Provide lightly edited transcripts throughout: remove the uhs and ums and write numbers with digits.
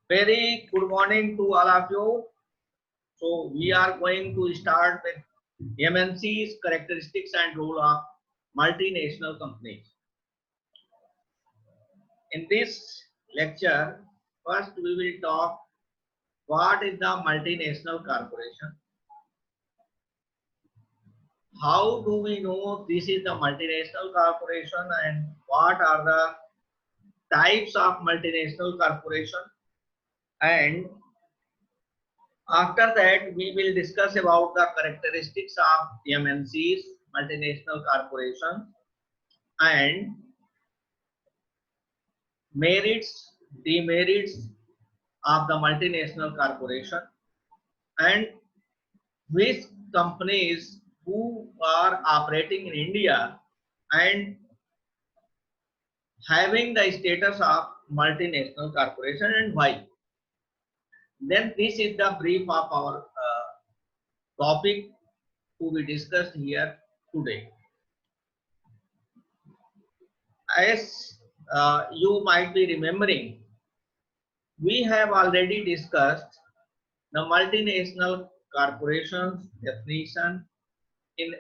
Very good morning to all of you. So we are going to start with MNC's characteristics and role of multinational companies. In this lecture, first we will talk what is the multinational corporation. How do we know this is the multinational corporation and what are the types of multinational corporation, and after that, we will discuss about the characteristics of MNCs, multinational corporations, and merits, demerits of the multinational corporation, and which companies who are operating in India and having the status of multinational corporation and why. Then this is the brief of our topic to be discussed here today. As you might be remembering, we have already discussed the multinational corporations definition in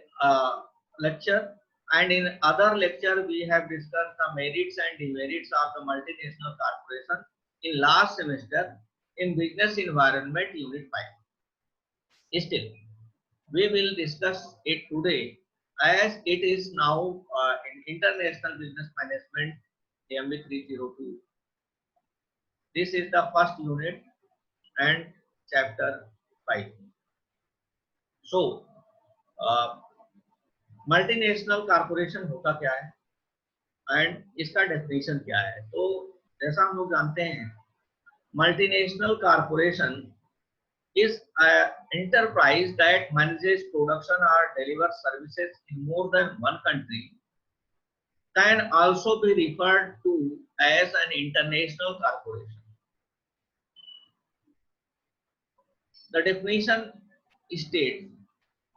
lecture, and in other lecture we have discussed the merits and demerits of the multinational corporation in last semester in business environment unit 5. Still, we will discuss it today as it is now in international business management MB 302. This is the first unit and chapter 5. So, multinational corporation होता क्या है and इसका definition क्या है? तो जैसा हम लोग जानते हैं, multinational corporation is an enterprise that manages production or delivers services in more than one country, can also be referred to as an international corporation. The definition states,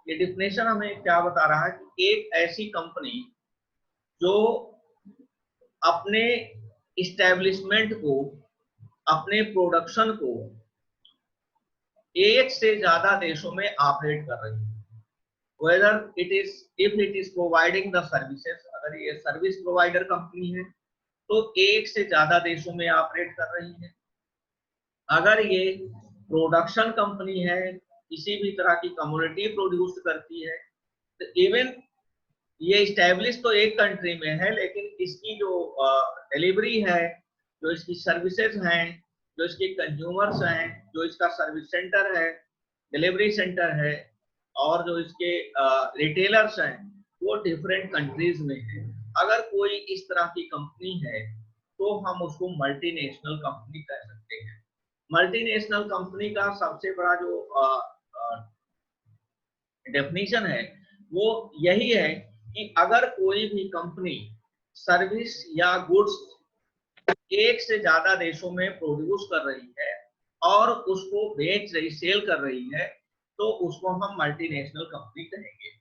ये definition हमें क्या बता रहा है कि एक ऐसी कंपनी जो अपने establishment को, अपने प्रोडक्शन को एक से ज्यादा देशों में ऑपरेट कर रही है, whether it is if it is providing the services, अगर ये सर्विस प्रोवाइडर कंपनी है तो एक से ज्यादा देशों में ऑपरेट कर रही है। अगर ये प्रोडक्शन कंपनी है, किसी भी तरह की कमोडिटी प्रोड्यूस करती है, तो इवन ये स्टैब्लिश तो एक कंट्री में है, लेकिन इसकी जो डिलीवरी है, जो इसकी सर्विसेज हैं, जो इसके कंज्यूमर्स हैं, जो इसका सर्विस सेंटर है, डिलीवरी सेंटर है, और जो इसके रिटेलर्स हैं, वो डिफरेंट कंट्रीज में है। अगर कोई इस तरह की कंपनी है तो हम उसको मल्टीनेशनल कंपनी कह सकते हैं। मल्टीनेशनल कंपनी का सबसे बड़ा जो डेफिनेशन है वो यही है कि अगर कोई भी कंपनी सर्विस या गुड्स एक से ज्यादा देशों में प्रोड्यूस कर रही है और उसको बेच रही, सेल कर रही है, तो उसको हम मल्टीनेशनल कंपनी कहेंगे।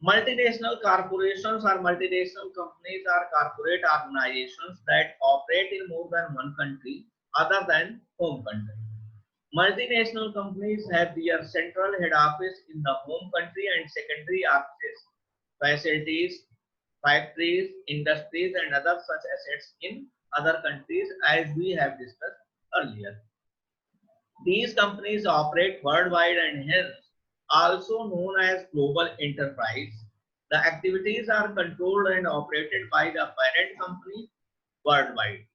Multinational corporations or multinational companies are corporate organizations that operate in more than one country other than home country. Multinational companies have their central head office in the home country and secondary offices, facilities, factories, industries, and other such assets in other countries, as we have discussed earlier. These companies operate worldwide and hence also known as global enterprise. The activities are controlled and operated by the parent company worldwide.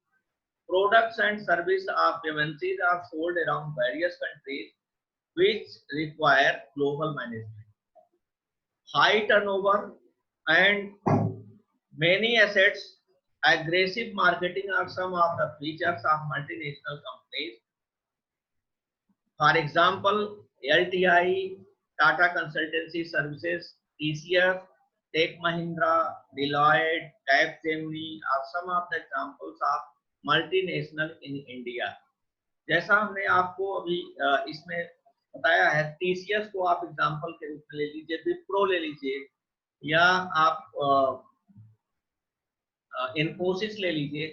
Products and services of MNCs are sold around various countries which require global management. High turnover and many assets, aggressive marketing are some of the features of multinational companies. For example, LTI, Tata Consultancy Services, TCS, Tech Mahindra, Deloitte, Capgemini are some of the examples of multinational in India. जैसा हमने आपको अभी इसमें बताया है, TCS को आप example के रूप में ले लीजिए, विप्रो ले लीजिए, या आप इन्फोसिस ले लीजिए।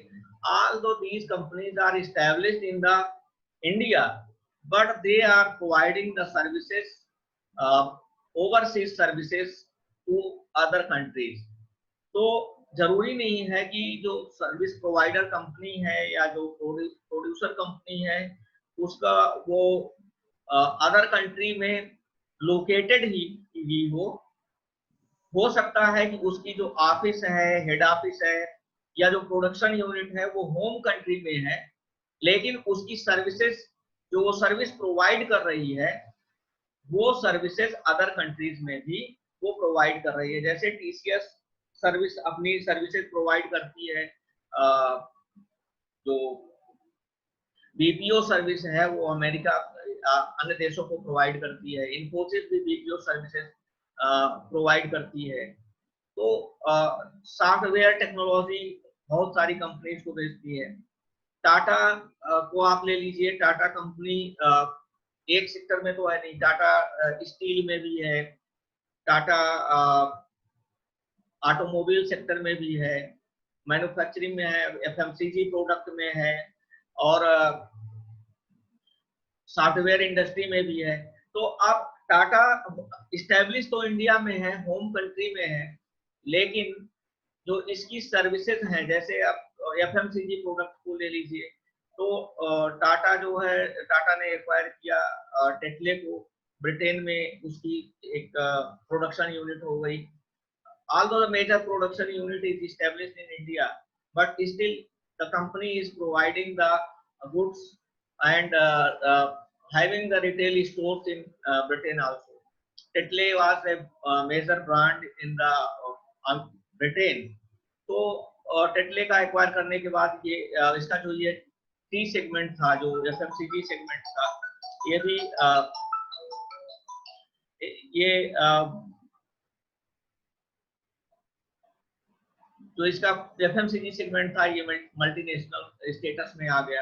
although these companies are established in the India, but they are providing the services, uh, overseas services to other countries. तो जरूरी नहीं है कि जो सर्विस प्रोवाइडर कंपनी है या जो प्रोड्यूसर कंपनी है उसका वो अदर कंट्री में लोकेटेड ही हो सकता है कि उसकी जो ऑफिस है, हेड ऑफिस है या जो प्रोडक्शन यूनिट है वो होम कंट्री में है, लेकिन उसकी सर्विसेज जो वो सर्विस प्रोवाइड कर रही है वो सर्विसेज अदर कंट्रीज में भी वो प्रोवाइड कर रही है। जैसे टीसीएस सर्विस अपनी सर्विसेज प्रोवाइड करती है, जो बीपीओ सर्विस है वो अमेरिका अन्य देशों को प्रोवाइड करती है। इन्फोसिस भी बीपीओ सर्विसेज प्रोवाइड करती है। तो सॉफ्टवेयर टेक्नोलॉजी बहुत सारी कंपनीज को भेजती है। टाटा को आप ले लीजिए, टाटा कंपनी एक सेक्टर में तो है नहीं, टाटा स्टील में भी है, टाटा ऑटोमोबाइल सेक्टर में भी है, मैन्युफैक्चरिंग में है, एफएमसीजी प्रोडक्ट में है और सॉफ्टवेयर इंडस्ट्री में भी है। तो अब टाटा इस्टेब्लिश तो इंडिया में है, होम कंट्री में है, लेकिन जो इसकी सर्विसेज हैं, जैसे आप एफएमसीजी प्रोडक्ट को ले लीजिए, तो टाटा जो है, टाटा ने एक्वायर किया टेटले को, ब्रिटेन में उसकी एक प्रोडक्शन यूनिट हो गई। Although the major production unit is established in India, but still the company is providing the goods and having the retail stores in Britain also. Tetley was a major brand in the Britain. तो Tetley का acquire करने के बाद ये इसका जो ये T segment था, जो एफएमसीजी सेगमेंट था, ये भी ये जो इसका एफएमसीजी सेगमेंट था ये मल्टीनेशनल स्टेटस में आ गया।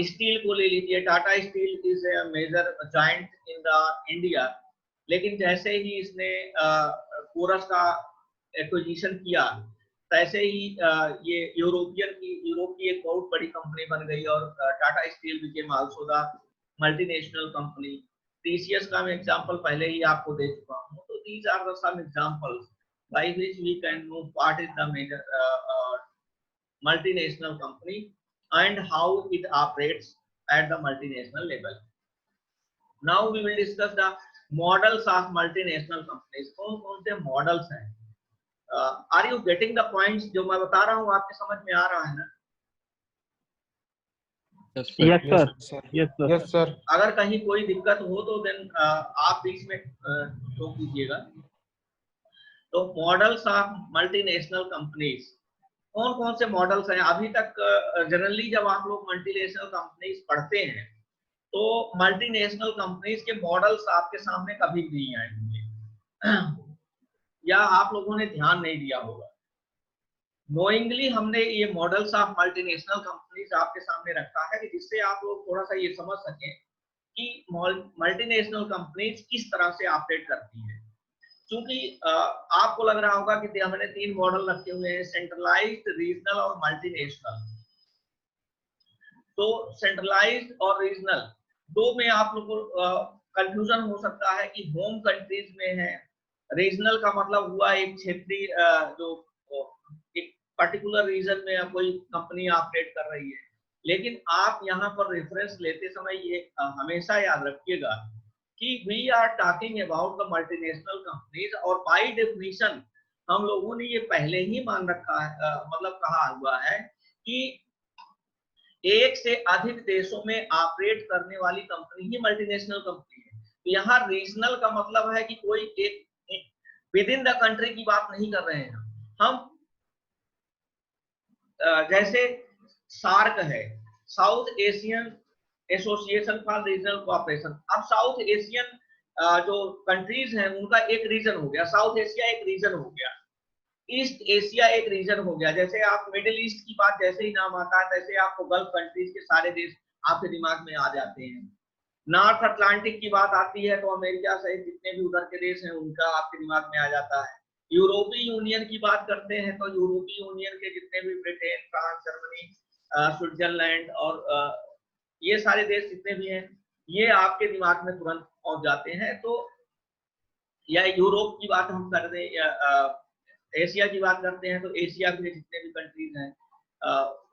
स्टील को ले लीजिए, Tata steel is a major giant in the India, लेकिन जैसे ही इसने कोरस का एक्विजिशन किया तैसे ही ये यूरोप की एक बहुत बड़ी कंपनी बन गई और Tata steel became also the multinational company. TCS का मैं एग्जांपल पहले ही आपको दे चुका हूं। तो these are the some examples by which we can know what is the major multinational company and how it operates at the multinational level. Now we will discuss the models of multinational companies. कौन कौन से models हैं? Are you getting the points? जो मैं बता रहा हूँ आपके समझ में आ रहा है ना? Yes sir. अगर कहीं कोई दिक्कत हो तो देन आप बीच में टोक दीजिएगा। तो मॉडल्स ऑफ मल्टीनेशनल कंपनीज, कौन कौन से मॉडल्स हैं? अभी तक जनरली जब आप लोग मल्टीनेशनल कंपनीज पढ़ते हैं तो मल्टीनेशनल कंपनीज के मॉडल्स आपके सामने कभी नहीं आए होंगे या आप लोगों ने ध्यान नहीं दिया होगा। नोइंगली हमने ये मॉडल्स ऑफ मल्टीनेशनल कंपनीज आपके सामने रखा है कि जिससे आप लोग थोड़ा सा ये समझ सकें कि मल्टीनेशनल कंपनीज किस तरह से ऑपरेट करती है। क्योंकि आपको लग रहा होगा कि हमने 3 मॉडल रखे हुए हैं, सेंट्रलाइज्ड, रीजनल और मल्टीनेशनल। तो सेंट्रलाइज्ड और रीजनल दो में आप लोगों को कंफ्यूजन हो सकता है कि होम कंट्रीज में है। रीजनल का मतलब हुआ एक क्षेत्रीय, जो एक पर्टिकुलर रीजन में कोई कंपनी ऑपरेट कर रही है। लेकिन आप यहाँ पर रेफरेंस लेते समय ये हमेशा याद रखिएगा कि we are talking about the multinational companies, और by definition हम लोगों ने ये पहले ही मान रखा है, मतलब कहा हुआ है कि एक से अधिक देशों में ऑपरेट करने वाली कंपनी ही मल्टीनेशनल कंपनी है। तो यहाँ रीजनल का मतलब है कि कोई एक विद इन द कंट्री की बात नहीं कर रहे हैं हम। जैसे सार्क है, south Asian association for regional cooperation. अब साउथ एशियन जो कंट्रीज हैं उनका एक रीजन हो गया, साउथ एशिया एक रीजन हो गया, ईस्ट एशिया एक रीजन हो गया। जैसे आप मिडिल ईस्ट की बात जैसे ही नाम आता है तैसे आपको गल्फ कंट्रीज के सारे देश आपके दिमाग में आ जाते हैं। नॉर्थ अटलांटिक की बात आती है तो अमेरिका सहित जितने भी उधर के देश हैं उनका आपके दिमाग में आ जाता है। यूरोपीय यूनियन की बात करते हैं तो यूरोपीय यूनियन के जितने भी ब्रिटेन, फ्रांस, जर्मनी, स्विट्जरलैंड और ये सारे देश जितने भी हैं, ये आपके दिमाग में तुरंत पहुंच जाते हैं। तो या यूरोप की बात हम कर रहे हैं, एशिया की बात करते हैं तो एशिया के जितने भी कंट्रीज हैं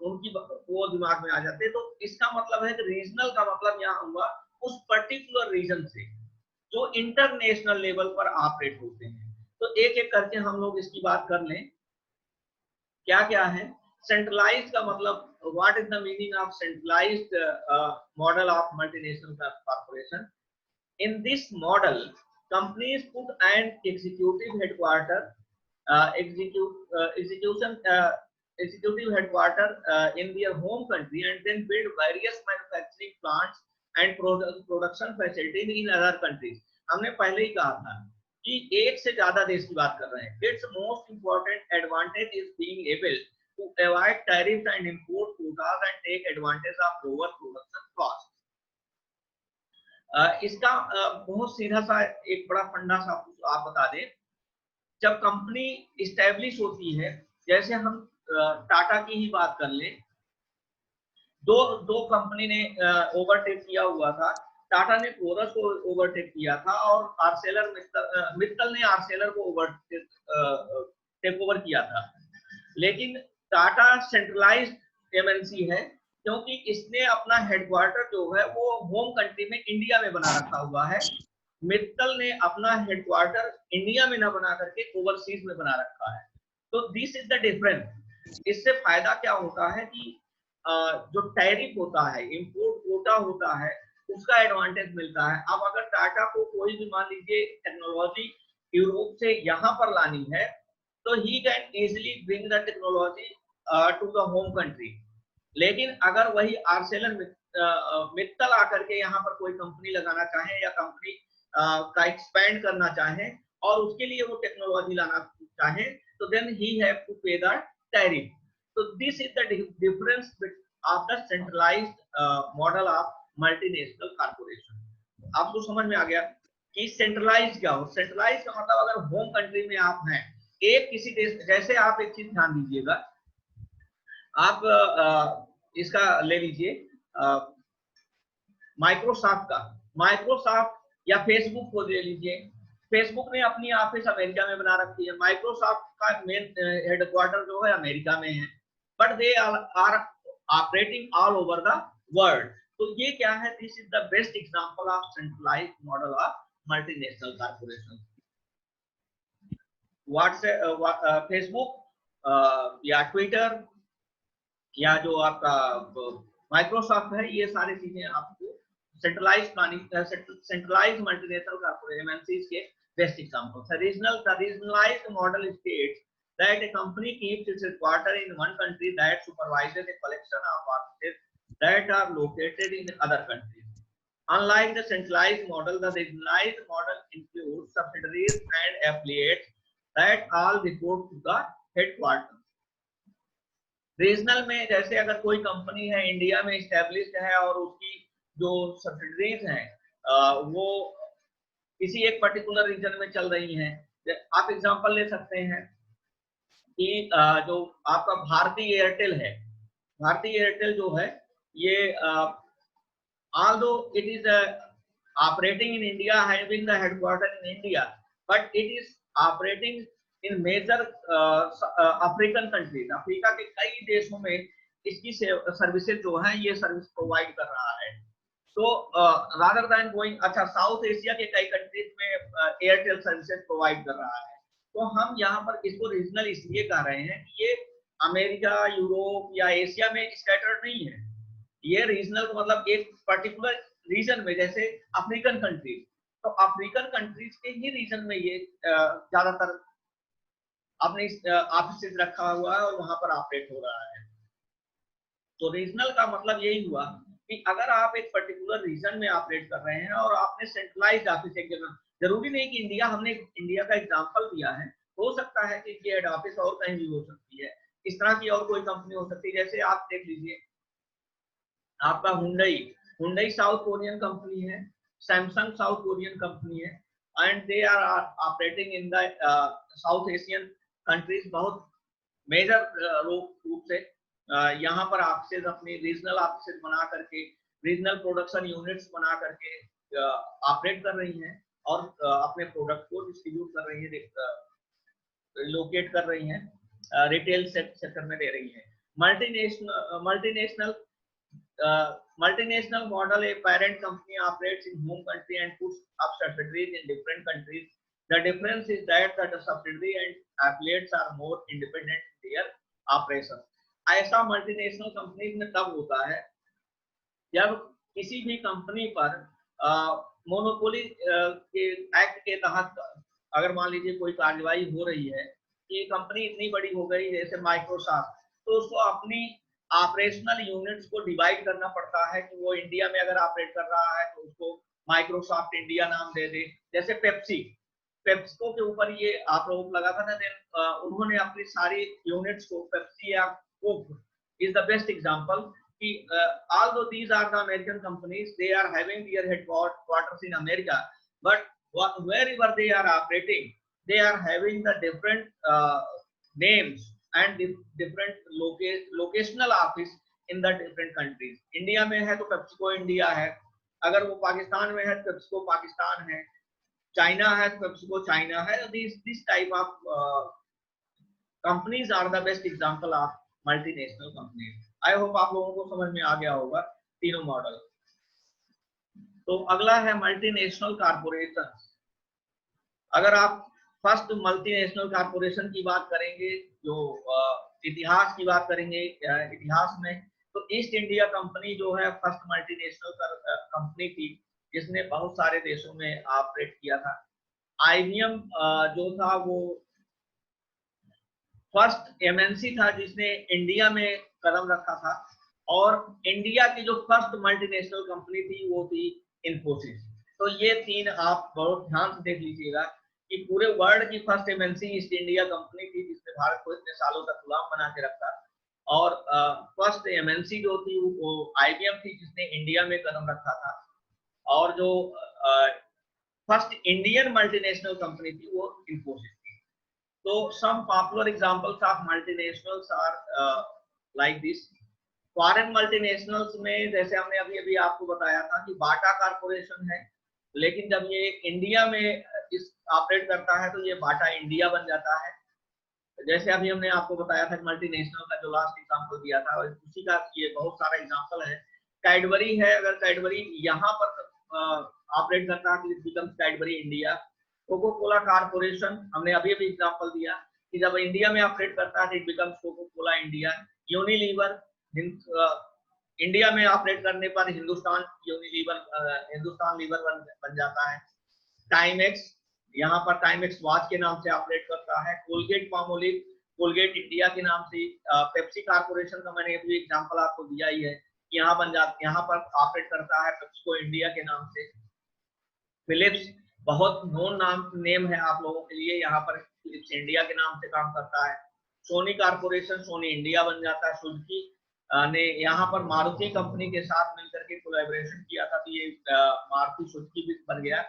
उनकी वो दिमाग में आ जाते हैं। तो इसका मतलब है कि रीजनल का मतलब यहाँ हुआ उस पर्टिकुलर रीजन से जो इंटरनेशनल लेवल पर ऑपरेट होते हैं। तो एक एक करके हम लोग इसकी बात कर लें, क्या क्या है। सेंट्रलाइज का मतलब what is the meaning of centralised model of multinational corporation. In this model, companies put an executive headquarter, executive headquarter in their home country and then build various manufacturing plants and production facilities in other countries. हमने पहले ही कहा था कि एक से ज्यादा देश की बात कर रहे हैं। Its most important advantage is being able to avoid tariffs and import quotas and take advantage of lower production costs. इसका बहुत सीधा सा एक बड़ा फंडा सा आप बता दें। जब कंपनी इस्टेब्लिश होती है, जैसे हम टाटा की ही बात कर ले, दो कंपनी ने ओवरटेक किया हुआ था। टाटा ने कोरस को ओवरटेक किया था और आर्सेलर मित्तल ने आर्सेलर को टेक ओवर किया था। लेकिन टाटा सेंट्रलाइज्ड एमएनसी है क्योंकि इसने अपना हेडक्वार्टर जो है वो होम कंट्री में इंडिया में बना रखा हुआ है। मित्तल ने अपना हेडक्वार्टर इंडिया में ना बना करके ओवरसीज में बना रखा है। तो दिस इज द डिफरेंस। इससे फायदा क्या होता है कि जो टैरिफ होता है, इंपोर्ट कोटा होता है, उसका एडवांटेज मिलता है। अब अगर टाटा को कोई भी मान लीजिए टेक्नोलॉजी यूरोप से यहाँ पर लानी है तो ही can easily bring the technology to the home country. लेकिन अगर वही आर्सेलर मित्तल आकर के यहाँ पर कोई कंपनी लगाना चाहे या कंपनी का एक्सपेंड करना चाहे और उसके लिए वो टेक्नोलॉजी लाना चाहे तो देन ही हैव टू पे द टैरिफ। तो this is the difference of the centralised model of multinational corporation. आपको समझ में आ गया कि सेंट्रलाइज क्या हो। सेंट्रलाइज का मतलब अगर होम कंट्री में आप हैं एक किसी देश, जैसे आप एक चीज ध्यान दीजिएगा, आप इसका ले लीजिए माइक्रोसॉफ्ट का, माइक्रोसॉफ्ट या फेसबुक को ले लीजिए। फेसबुक ने अपनी ऑफिस अमेरिका में बना रखी है, माइक्रोसॉफ्ट का मेन हेडक्वार्टर जो है अमेरिका में है, but they are operating all over the world. तो ये क्या है, this is the best example of centralised model of multinational corporation. WhatsApp, Facebook या ट्विटर या जो आपका माइक्रोसॉफ्ट है, ये सारी चीजें आपको सेंट्रलाइज्ड मल्टीनेशनल कॉर्पोरेशन एमएनसीज के बेस्ट एग्जांपल्स है। Regionalised model states that a company keeps its headquarters in one country that supervises a collection of offices that are located in other countries. Unlike the centralized model, the regionalized model includes subsidiaries and affiliates that all report to the headquarters. Regional में जैसे अगर कोई company है India में established है और उसकी जो सब्सिडरीज हैं वो किसी एक पर्टिकुलर रीजन में चल रही हैं। आप एग्जांपल ले सकते हैं कि जो आपका भारतीय एयरटेल है, भारतीय एयरटेल जो है ये although it is operating in India, having the headquarters in India, but it is operating in major African countries. Africa के कई देशों में इसकी सर्विसेज जो है ये सर्विस प्रोवाइड कर रहा है। तो रादर दैन गोइंग, अच्छा साउथ एशिया के कई कंट्रीज में एयरटेल सर्विसेज प्रोवाइड कर रहा है। तो हम यहाँ पर इसको रीजनल इसलिए कह रहे हैं कि ये अमेरिका, यूरोप या एशिया में स्कैटर्ड नहीं है। ये रीजनल का मतलब एक पर्टिकुलर रीजन में, जैसे अफ्रीकन कंट्रीज, तो अफ्रीकन कंट्रीज के ही रीजन में ये ज्यादातर अपने ऑफिस रखा हुआ है और वहां पर ऑपरेट हो रहा है। तो रीजनल का मतलब यही हुआ कि अगर आप एक पर्टिकुलर रीजन में ऑपरेट कर रहे हैं और आपने सेंट्रलाइज्ड ऑफिस एक जगह, जरूरी नहीं कि इंडिया, हमने इंडिया का एग्जांपल दिया है, हो सकता है कि हेड ऑफिस और कहीं भी हो सकती है, इस तरह की और कोई कंपनी हो सकती है। जैसे आप देख लीजिए आपका हुंडई साउथ कोरियन कंपनी है, सैमसंग साउथ कोरियन कंपनी है, and they are operating in the South Asian countries बहुत मेजर रूप से यहाँ पर ऑफिसेज अपनी रीजनल ऑफिसेज बना करके रीजनल प्रोडक्शन यूनिट्स बना करके ऑपरेट कर रही हैं और अपने प्रोडक्ट को डिस्ट्रीब्यूट कर रही है, लोकेट कर रही हैं, रिटेल सेक्टर में दे रही हैं। Multinational model, a parent company operates in home country and puts up subsidiaries in different countries. The difference is that the subsidiary and affiliates are more independent in their operations. ऐसा multinational companies में तब होता है जब किसी भी company पर monopoly के एक्ट के तहत अगर मान लीजिए कोई कार्रवाई हो रही है कि कंपनी इतनी बड़ी हो गई जैसे माइक्रोसॉफ्ट, तो उसको अपनी ऑपरेशनल यूनिट्स को डिवाइड करना पड़ता है कि वो इंडिया में अगर ऑपरेट कर रहा है तो उसको माइक्रोसॉफ्ट इंडिया नाम दे दे। जैसे पेप्सिको के ऊपर ये आरोप लगा था ना, उन्होंने अपनी सारी यूनिट्स को पेप्सी या Coke is the best example कि although these are the American companies, they are having their headquarters in America, but wherever they are operating, they are having the different names and different locational office in the different countries. India में है तो PepsiCo India है, अगर वो पाकिस्तान में है तो PepsiCo Pakistan है, चाइना है तो पेप्सिको चाइना है। This type of companies are the best example of multinational companies. I hope आप लोगों को समझ में आ गया होगा तीनों मॉडल। तो अगला है मल्टीनेशनल कॉर्पोरेशन। अगर आप फर्स्ट मल्टीनेशनल कॉर्पोरेशन की बात करेंगे, जो इतिहास की बात करेंगे इतिहास में, तो ईस्ट इंडिया कंपनी जो है फर्स्ट मल्टीनेशनल कंपनी थी जिसने बहुत सारे देशों में ऑपरेट किया था। IBM जो था वो फर्स्ट MNC था जिसने इंडिया में कदम रखा था, और इंडिया की जो फर्स्ट मल्टीनेशनल कंपनी थी वो थी इन्फोसिस। तो ये तीन आप बहुत ध्यान से देख लीजिएगा कि पूरे वर्ल्ड की first MNC east India company थी जिसने भारत को इतने सालों तक गुलाम बना के रखा, और फर्स्ट MNC जो थी वो IBM थी जिसने इंडिया में कदम रखा था, और जो फर्स्ट इंडियन मल्टीनेशनल कंपनी थी वो इन्फोसिस थी। So some popular examples of multinationals are like this. Foreign multinationals में जैसे हमने अभी अभी आपको बताया था कि बाटा कारपोरेशन है, लेकिन जब ये इंडिया में इस ऑपरेट करता है तो ये बाटा इंडिया बन जाता है। जैसे अभी हमने आपको बताया था मल्टीनेशनल का जो लास्ट एग्जांपल दिया था, उसी का ये बहुत सारा एग्जांपल है। कैडबरी है, अगर कैडबरी यहाँ पर ऑपरेट करता है तो it becomes Cadbury India. Coca Cola corporation हमने अभी अभी एग्जांपल दिया कि जब इंडिया में ऑपरेट करता है तो it becomes Coca Cola India. Unilever India में ऑपरेट करने पर हिंदुस्तान लीवर बन जाता है। टाइमेक्स, यहाँ पर टाइमेक्स वॉच के नाम से ऑपरेट करता है। कोलगेट पामोलिव कोलगेट इंडिया के नाम से। पेप्सी कारपोरेशन का मैंने अभी एग्जांपल आपको दिया ही है, यहाँ पर ऑपरेट करता है पेप्सिको इंडिया के नाम से। फिलिप्स बहुत नोन नेम है आप लोगों के लिए, यहाँ पर फिलिप्स इंडिया के नाम से काम करता है। सोनी कारपोरेशन सोनी इंडिया बन जाता है। सुजुकी ने यहाँ पर मारुति कंपनी के साथ मिलकर के कोलैबोरेशन किया था, तो ये मारुति सुजुकी भी बन गया,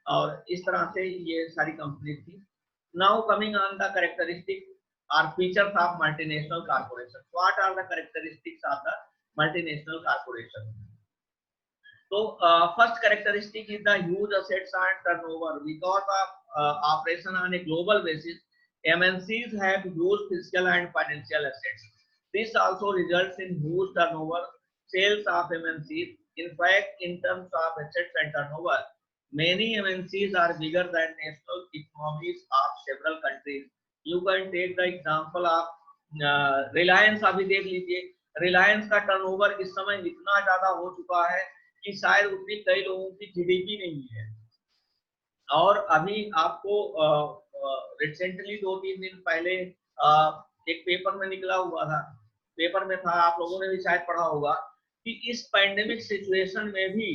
और इस तरह से ये सारी कंपनी थी। Now coming on the characteristic और features of multinational corporation. What are the characteristics of the multinational corporation? So first characteristic is the huge assets and turnover. Because of operation on a global basis, MNCs have huge physical and financial assets. This also results in huge turnover sales of MNCs. In fact, in terms of assets and turnover, many MNCs are bigger than national economies of several countries. You can take the example of Reliance। अभी देख लीजिए, Reliance का turnover इस समय इतना ज्यादा हो चुका है कि शायद उतनी कई लोगों की GDP नहीं है। और अभी आपको रिसेंटली 2-3 दिन पहले एक पेपर में निकला हुआ था, पेपर में था, आप लोगों ने भी शायद पढ़ा होगा कि इस पैंडेमिक सिचुएशन में भी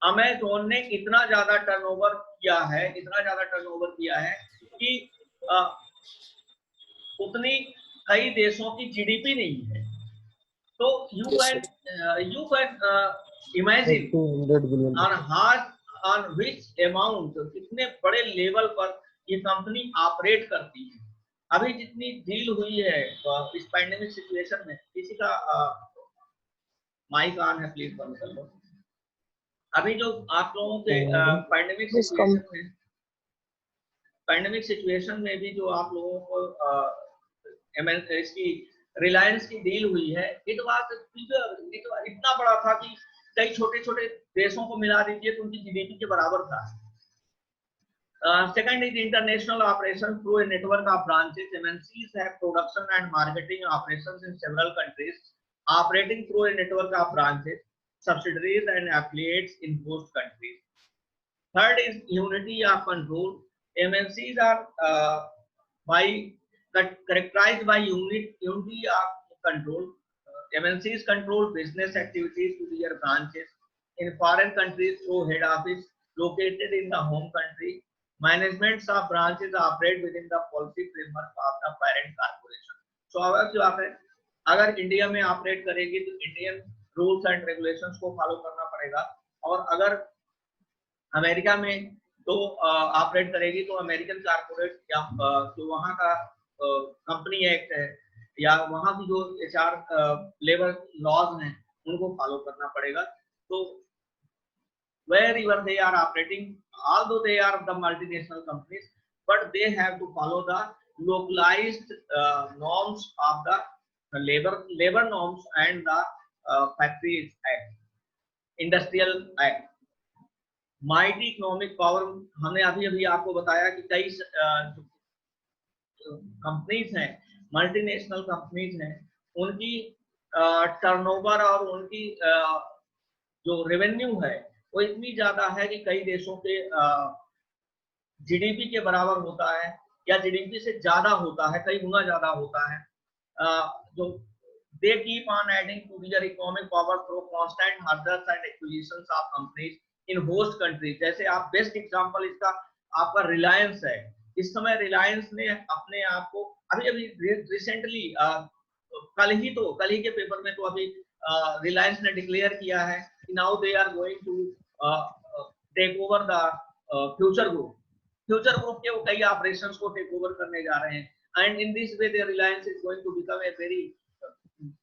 अमेज़न ने इतना ज्यादा टर्नओवर किया है कि उतनी कई देशों की GDP नहीं है। तो you can imagine on on which amount, कितने बड़े लेवल पर ये कंपनी ऑपरेट करती है। अभी जितनी डील हुई है इस पैंडेमिक सिचुएशन में, किसी का माइक ऑन है, प्लीज बंद कर लो। अभी जो आप लोगों के पैंडेमिक सिचुएशन में भी जो आप लोगों को इसकी रिलायंस की डील हुई है, इतना बड़ा था कि कई छोटे छोटे देशों को मिला दीजिए तो उनकी जीडीपी के बराबर था। Second is international operations through a network of branches. MNCs have production and marketing operations in several countries, operating through a network of branches, subsidiaries and affiliates in host countries. Third is unity of control. MNCs are characterized by unity of control. MNCs control business activities to their branches in foreign countries through head office located in the home country. Managements of branches operate within the policy framework of the parent corporation. So स्वाभाविक बात है, अगर India में operate करेगी तो Indian rules and regulations को follow करना पड़ेगा, और अगर अमेरिका में तो ऑपरेट करेगी तो अमेरिकन कारपोरेट या जो वहाँ का कंपनी एक्ट है या वहाँ की जो एचआर लेबर लॉज हैं उनको फॉलो करना पड़ेगा। तो wherever they are operating, although they are the multinational companies, but they have to follow the localized norms of the labor norms and the factories act, industrial act. Mighty economic power, हमने अभी आपको बताया कि कई companies हैं, multinational companies हैं, उनकी turnover और उनकी जो रेवेन्यू है वो इतनी ज्यादा है कि कई देशों के जीडीपी के बराबर होता है या जीडीपी से ज्यादा होता है, कई गुना ज्यादा होता है। जो they keep on adding to their economic power through constant mergers and acquisitions of companies in host countries. जैसे आप बेस्ट एग्जांपल इसका आपका रिलायंस है। इस समय रिलायंस ने अपने आप को अभी रिसेंटली कल ही के पेपर में तो अभी रिलायंस ने डिक्लेयर किया है कि now they are going to take over the future group के वो कई ऑपरेशंस को टेक ओवर करने जा रहे हैं, and in this way the Reliance is going to become a very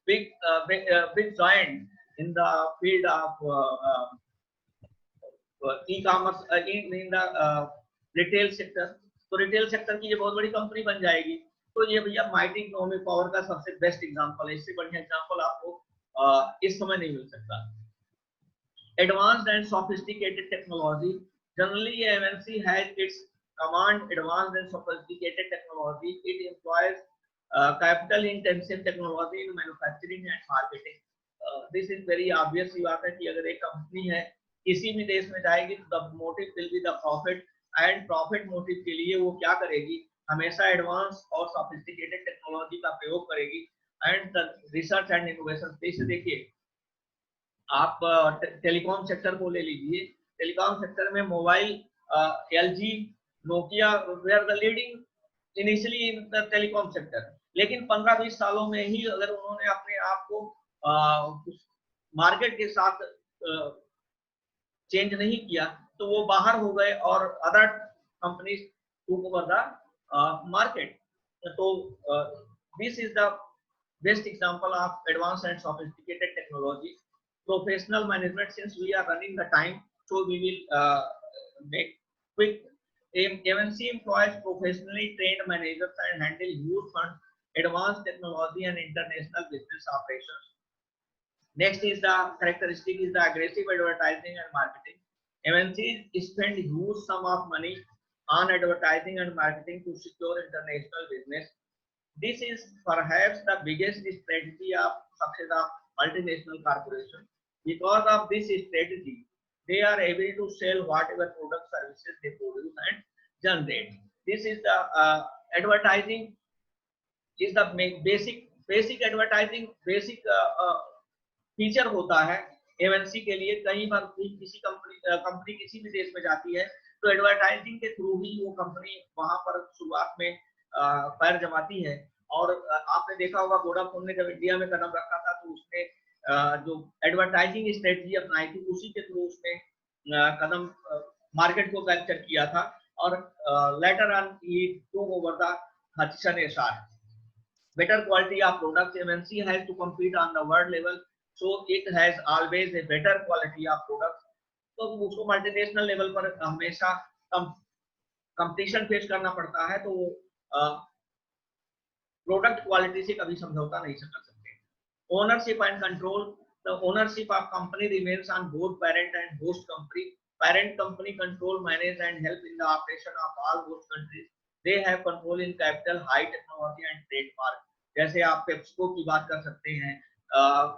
big giant in the field of e-commerce in the retail sector. तो retail sector की ये बहुत बड़ी कंपनी बन जाएगी। तो ये भैया माइटी इकोनॉमिक पावर का सबसे बेस्ट एग्जांपल है, इससे बढ़िया एग्जांपल आपको इस समय नहीं मिल सकता। Advanced and sophisticated technology, generally MNC has its command advanced and sophisticated technology, it employees capital intensive technology in manufacturing and marketing. This is very obvious सी बात है कि अगर एक कंपनी है किसी भी देश में जाएगी तो the motive will be the profit, and profit motive के लिए वो क्या करेगी, हमेशा एडवांस और सोफिस्टिकेटेड टेक्नोलॉजी का प्रयोग करेगी एंड रिसर्च एंड इनोवेशन। जैसे देखिए आप टेलीकॉम सेक्टर को ले लीजिए, टेलीकॉम सेक्टर में mobile LG Nokia were the leading initially in the telecom sector, लेकिन 15-20 सालों में ही अगर उन्होंने अपने आप को मार्केट के साथ चेंज नहीं किया तो वो बाहर हो गए और other companies took over the market. तो this is the best example of advance and sophisticated technology. Professional management, since we are running the time so we will make quick. MNC employs professionally trained managers and handle huge funds, advanced technology and international business operations. Next is the characteristic is the aggressive advertising and marketing. MNCs spend huge sum of money on advertising and marketing to secure international business. This is perhaps the biggest strategy of success of multinational corporations. Because of this strategy, they are able to sell whatever product services they produce and generate. This is the advertising is the basic advertising basic feature होता है MNC के लिए। कई बार किसी company किसी भी देश में जाती है तो एडवर्टाइजिंग के थ्रू ही वो कंपनी वहां पर शुरुआत में पैर जमाती है। और आपने देखा होगा वोडाफोन ने जब इंडिया में कदम रखा था तो उसने जो एडवर्टाइजिंग स्ट्रेटजी अपनाई थी उसी के थ्रू उसने कदम मार्केट को कैप्चर किया था और लेटर ऑन ही took over the Hutchison Essar. better quality of products, MNC has to compete on the world level, so it has always a better quality of products। तो उसको मल्टीनेशनल लेवल पर हमेशा competition face करना पड़ता है, तो product quality से कभी समझौता नहीं कर सकते। Ownership and control, the ownership of company remains on both parent and host company. Parent company control, manage and help in the operation of all host countries. They have control in capital, high technology and trademark. जैसे आप PepsiCo की बात कर सकते हैं,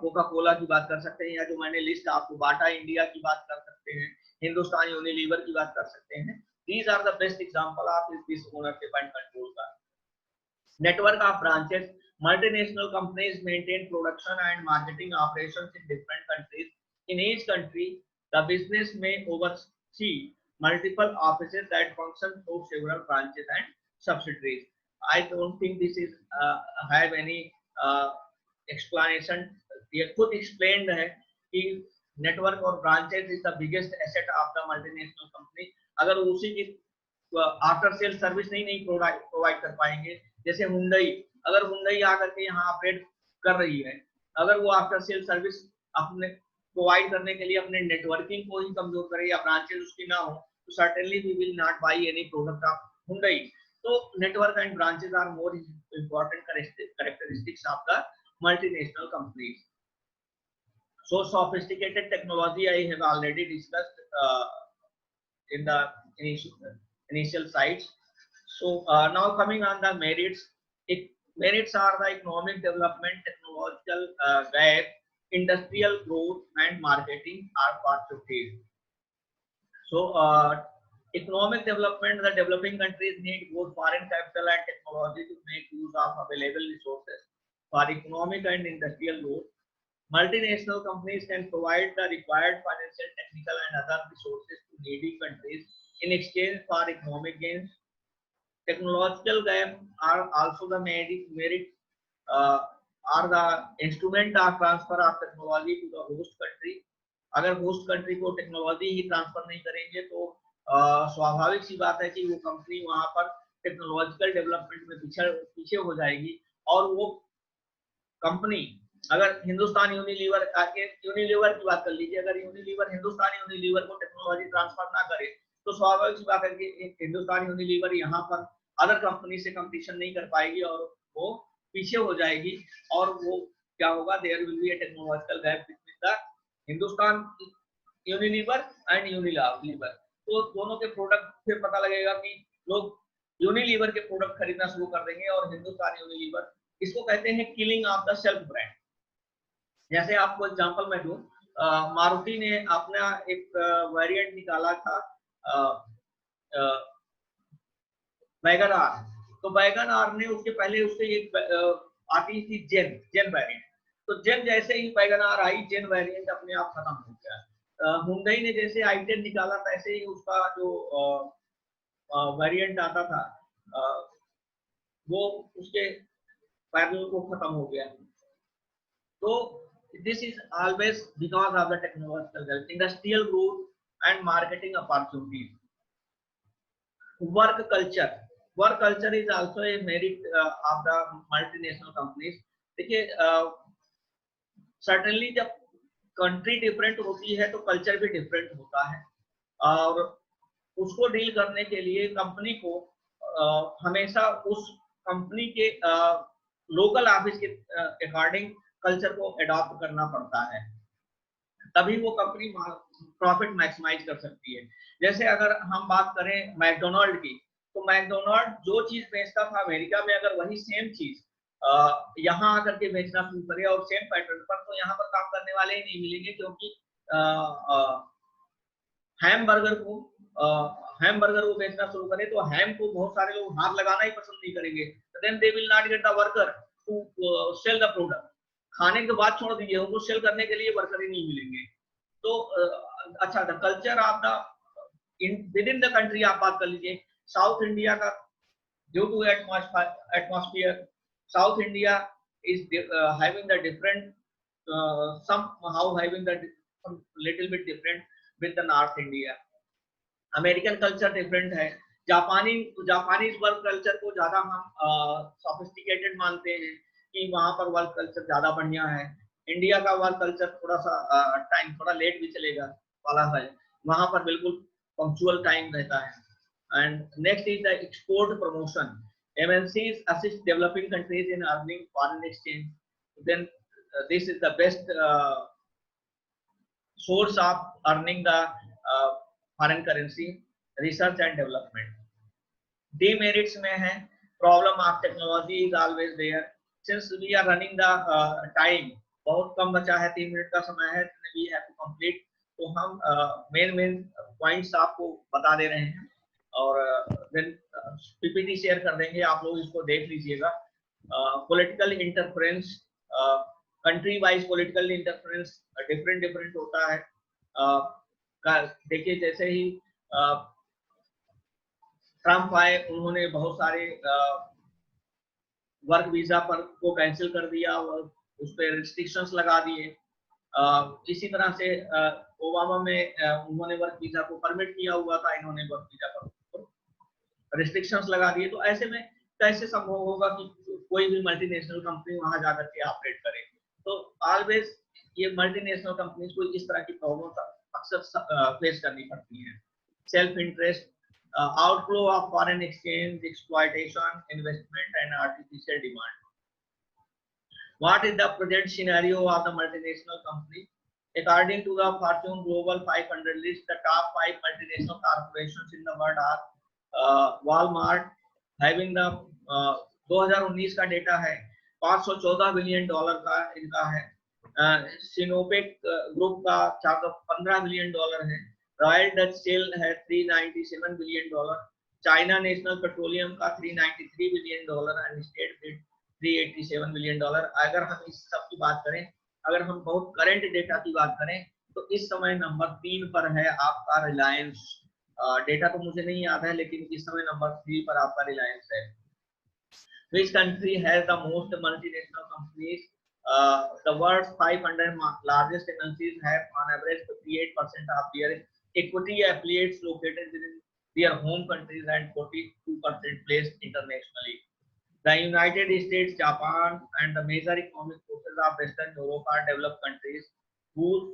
Coca Cola की बात कर सकते हैं, या जो मैंने लिस्ट आपको बाटा इंडिया की बात कर सकते हैं, हिंदुस्तान यूनिलीवर की बात कर सकते हैं। These are the best example of this ownership and control का। Network of branches, multinational companies maintain production and marketing operations in different countries. In each country, the business may oversee multiple offices that function through several branches and subsidiaries। I don't think this is have any explanation। ये खुद explained है कि network और branches is the biggest asset of the multinational company. अगर उसी की after sale service नहीं provide कर पाएंगे, जैसे हुंडई, अगर हुंडई आकर के यहाँ ऑपरेट कर रही है, अगर वो आफ्टर सेल सर्विस अपने प्रोवाइड करने के लिए अपने नेटवर्किंग को ही कमजोर करे या ब्रांचेस उसकी ना हो, तो certainly we will not buy any product of Hyundai. तो network and branches are more important characteristics of the multinational companies. So sophisticated technology I have already discussed in the initial sites। So now coming on the merits, merits are the economic development, technological gap, industrial growth and marketing are opportunities। So economic development, the developing countries need both foreign capital and technology to make use of available resources for economic and industrial growth। Multinational companies can provide the required financial, technical, and other resources to needy countries in exchange for economic gains। Technological gaps are also the merit are the instrument of transfer of technology to the host country। अगर host country को technology ही transfer नहीं करेंगे तो स्वाभाविक सी बात है कि वो कंपनी वहां पर टेक्नोलॉजिकल डेवलपमेंट में पीछे हो जाएगी, और वो कंपनी, अगर हिंदुस्तान यूनिलीवर की बात कर लीजिए, अगर यूनिलीवर हिंदुस्तान यूनिलीवर को टेक्नोलॉजी ट्रांसफर ना करे तो स्वाभाविक सी बात है कि हिंदुस्तान यूनिलीवर यहाँ पर अदर कंपनी से कंपटीशन नहीं कर पाएगी और वो पीछे हो जाएगी, और वो क्या होगा, there will be a technological gap between the Hindustan Unilever and Unilever. तो दोनों के प्रोडक्ट फिर पता लगेगा कि लोग यूनिलीवर के प्रोडक्ट खरीदना शुरू कर देंगे और हिंदुस्तान यूनिलीवर, इसको कहते हैं killing of the self brand. जैसे आपको एग्जांपल मैं दूं, मारुति ने अपना एक वेरिएंट निकाला था वैगन आर। तो वैगन आर ने उसके पहले उससे एक आती थी जेन वेरिएंट। तो जेन जैसे ही वैगन आर आई, जेन वेरिएंट अपने आप खत्म हो गया। हुंडई ने जैसे i10 निकाला वैसे ही उसका जो वेरिएंट आता था वो उसके पैरेलल को खत्म हो गया। तो this is always because of the technological growth, industrial growth and marketing opportunities। Work culture is also a merit of the multinational companies। देखिए certainly जब कंट्री डिफरेंट होती है तो कल्चर भी डिफरेंट होता है, और उसको डील करने के लिए कंपनी को हमेशा उस कंपनी के लोकल ऑफिस के अकॉर्डिंग कल्चर को अडॉप्ट करना पड़ता है, तभी वो कंपनी प्रॉफिट मैक्सिमाइज कर सकती है। जैसे अगर हम बात करें मैकडोनाल्ड की, तो मैकडोनाल्ड जो चीज बेचता था अमेरिका में, अगर वही सेम चीज यहाँ आकर के बेचना शुरू करे और सेम पैटर्न पर, तो यहाँ पर काम करने वाले ही नहीं मिलेंगे, क्योंकि हैमबर्गर वो बेचना शुरू करे तो हैम को बहुत सारे लोग हाथ लगाना ही पसंद नहीं करेंगे, then they will not get the worker to sell the product. खाने के बाद छोड़ दीजिए, उनको सेल करने के लिए वर्कर ही नहीं मिलेंगे। तो अच्छा, the culture of the within the country आप बात कर लीजिए, साउथ इंडिया का due to atmosphere, south India is having the different somehow having the little bit different with the North India। American culture different है, Japanese work culture को ज्यादा हम sophisticated मानते हैं कि वहां पर वर्क कल्चर ज्यादा बढ़िया है। इंडिया का वर्क कल्चर थोड़ा सा टाइम थोड़ा लेट भी चलेगा वाला है, वहां पर बिल्कुल पंक्चुअल टाइम रहता है। And next is the export promotion. MNCs assist developing countries in earning foreign exchange. Then this is the best source of earning the foreign currency. Research and development. Demerits में है, problem of technology is always there. Since we are running the time, बहुत कम बचा है, 3 minute का समय है, we have to complete. तो हम मेन पॉइंट्स आपको बता दे रहे हैं और देन पीपीटी शेयर कर देंगे, आप लोग इसको देख लीजिएगा। Political interference, country wise political interference different होता है। देखिए जैसे ही ट्रम्प आए, उन्होंने बहुत सारे वर्क वीजा पर को कैंसिल कर दिया और उस पर रिस्ट्रिक्शंस लगा दिए। इसी तरह से ओबामा में उन्होंने वर्क वीजा को परमिट किया हुआ था, इन्होंने वर्क वीजा पर रिस्ट्रिक्शंस लगा दिए। तो ऐसे में कैसे संभव होगा कि कोई भी मल्टीनेशनल कंपनी वहां जाकर के ऑपरेट करे? तो ऑलवेज ये मल्टीनेशनल कंपनीज को इस तरह की प्रॉब्लम अक्सर फेस करनी पड़ती है। Self interest, outflow of foreign exchange, exploitation, investment, and artificial demand. What is the present scenario of the multinational company? According to the Fortune Global 500 list, the top 5 multinational corporations in the world are Walmart, having the 2019 का data है, $514 billion का इनका है। Sinopec group का $415 billion है। Royal Dutch cell है $397 billion. China national petroleum का $393 billion and state grid $387 billion. अगर हम इस सब की बात करें, अगर हम बहुत करंट डेटा की बात करें, तो इस समय नंबर 3 पर है आपका रिलायंस। डेटा तो मुझे नहीं याद है, लेकिन इस समय नंबर 3 पर आपका रिलायंस है। Which country has the most multinational companies? The world's 500 largest MNCs have on average 58% of their equity affiliates located within their home countries and 42% placed internationally. The United States, Japan, and the major economic forces of Western Europe are developed countries whose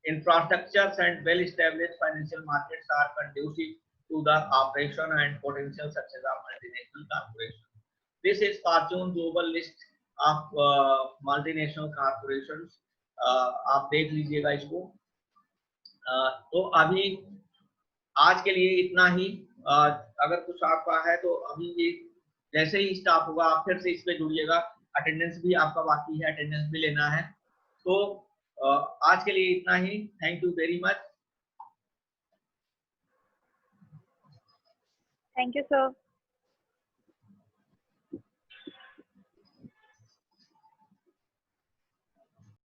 infrastructures and well-established financial markets are conducive to the operation and potential success of multinational corporations. This is Fortune Global list of multinational corporations. आप देख लीजिएगा इसको। तो अभी आज के लिए इतना ही। अगर कुछ आपका है तो अभी ये जैसे ही स्टाफ होगा आप फिर से इस पे जुड़िएगा। अटेंडेंस भी आपका बाकी है, अटेंडेंस भी लेना है। तो आज के लिए इतना ही। Thank you very much. Thank you sir.